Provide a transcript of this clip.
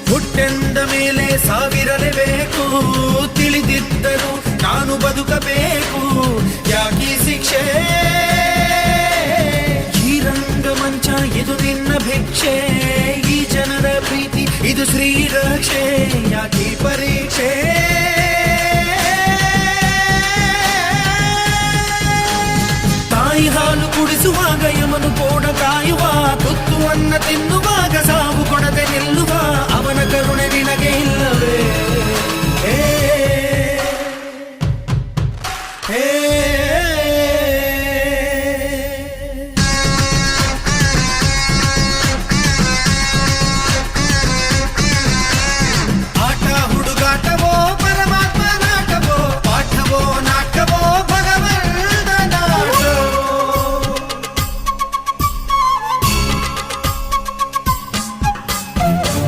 ಹುಟ್ಟೆಂದ ಮೇಲೆ ಸಾವಿರಲೇಬೇಕು, ತಿಳಿದಿದ್ದರೂ ನಾನು ಬದುಕಬೇಕು, ಯಾಕೀ ಶಿಕ್ಷೆ? ಈ ರಂಗಮಂಚ ಇದು ನಿನ್ನ ಭಿಕ್ಷೆ, ಈ ಜನರ ಪ್ರೀತಿ ಇದು ಶ್ರೀರಕ್ಷೆ, ಯಾಕೀ ಪರೀಕ್ಷೆ? ತಾಯಿ ಹಾಲು ಕುಡಿಸುವಾಗ ಯಮನು ಕೋಣ ಕಾಯುವ, ತುತ್ತು ಅನ್ನ ತಿನ್ನುವಾಗ ಸಾವು ಕೊಡದೆ ನಿಲ್ಲುವ,